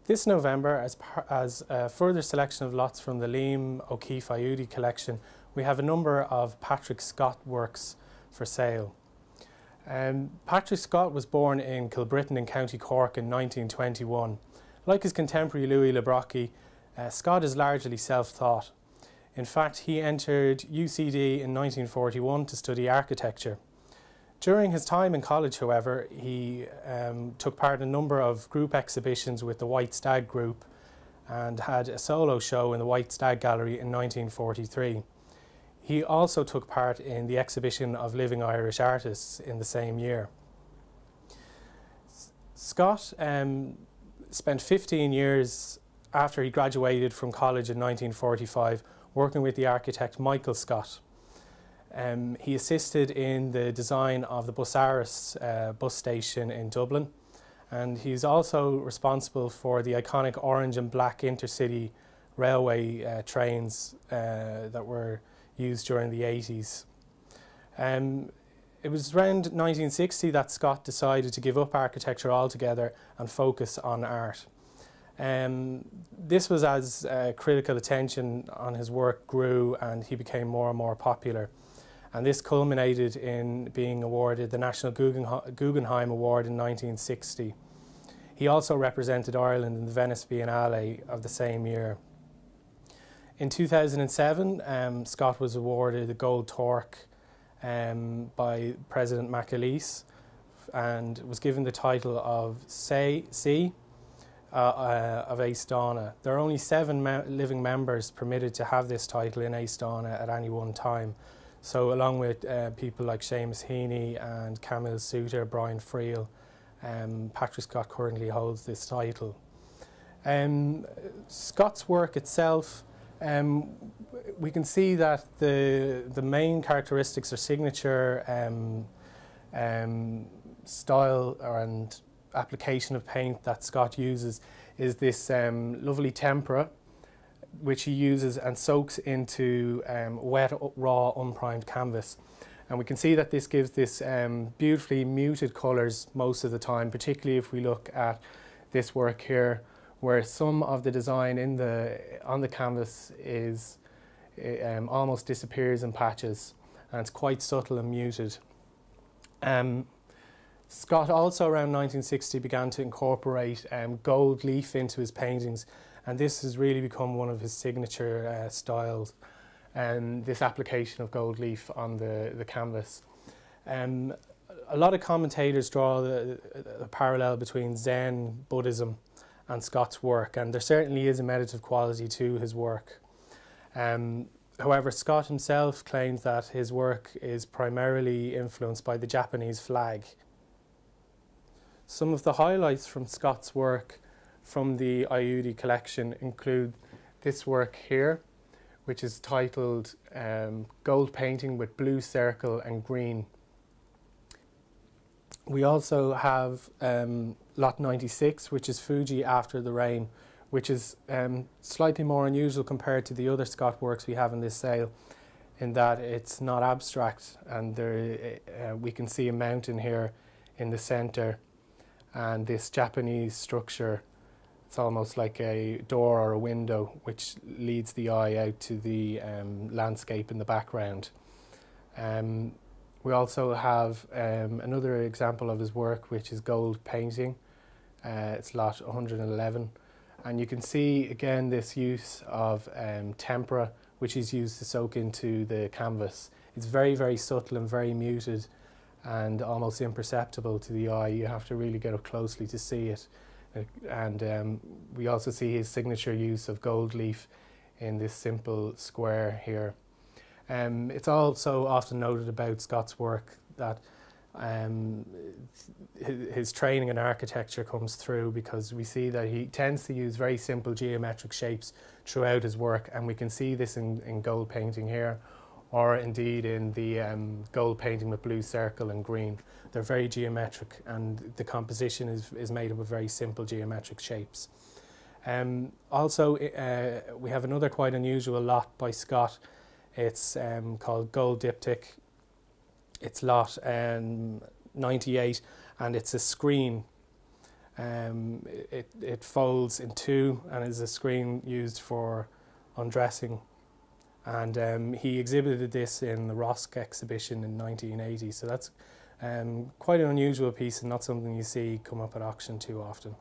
This November, as a further selection of lots from the Liam O'Keeffe Iudi collection, we have a number of Patrick Scott works for sale. Patrick Scott was born in Kilbrittain in County Cork in 1921. Like his contemporary Louis Le Brocq, Scott is largely self-taught. In fact, he entered UCD in 1941 to study architecture. During his time in college, however, he took part in a number of group exhibitions with the White Stag group and had a solo show in the White Stag Gallery in 1943. He also took part in the exhibition of living Irish artists in the same year. Scott spent 15 years after he graduated from college in 1945 working with the architect Michael Scott. He assisted in the design of the Busaras bus station in Dublin, and he's also responsible for the iconic orange and black intercity railway trains that were used during the 80s. It was around 1960 that Scott decided to give up architecture altogether and focus on art. This was as critical attention on his work grew and he became more and more popular. And this culminated in being awarded the National Guggenheim Award in 1960. He also represented Ireland in the Venice Biennale of the same year. In 2007, Scott was awarded the Gold Torque by President McAleese and was given the title of C of Ace Dána. There are only 7 living members permitted to have this title in Ace Dána at any one time. So along with people like Seamus Heaney and Camille Souter, Brian Friel, Patrick Scott currently holds this title. Scott's work itself, we can see that the main characteristics or signature style and application of paint that Scott uses is this lovely tempera, which he uses and soaks into wet, raw, unprimed canvas. And we can see that this gives this beautifully muted colours most of the time, particularly if we look at this work here, where some of the design on the canvas is almost disappears in patches, and it's quite subtle and muted. Scott also around 1960 began to incorporate gold leaf into his paintings, and this has really become one of his signature styles, this application of gold leaf on the canvas. A lot of commentators draw the parallel between Zen Buddhism and Scott's work, and there certainly is a meditative quality to his work. However, Scott himself claims that his work is primarily influenced by the Japanese flag. Some of the highlights from Scott's work from the Iudi collection include this work here, which is titled Gold Painting with Blue Circle and Green. We also have Lot 96, which is Fuji After the Rain, which is slightly more unusual compared to the other Scott works we have in this sale, in that it's not abstract, and we can see a mountain here in the centre and this Japanese structure. It's almost like a door or a window which leads the eye out to the landscape in the background. We also have another example of his work, which is Gold Painting. It's lot 111. And you can see again this use of tempera, which he's used to soak into the canvas. It's very, very subtle and very muted and almost imperceptible to the eye. You have to really get up closely to see it. And we also see his signature use of gold leaf in this simple square here. It's also often noted about Scott's work that his training in architecture comes through, because we see that he tends to use very simple geometric shapes throughout his work, and we can see this in gold painting here, or indeed in the gold painting with blue circle and green. They're very geometric, and the composition is made up of very simple geometric shapes. Also, we have another quite unusual lot by Scott. It's called Gold Diptych. It's lot 98, and it's a screen. It folds in two and is a screen used for undressing. And he exhibited this in the Rosk exhibition in 1980. So that's quite an unusual piece and not something you see come up at auction too often.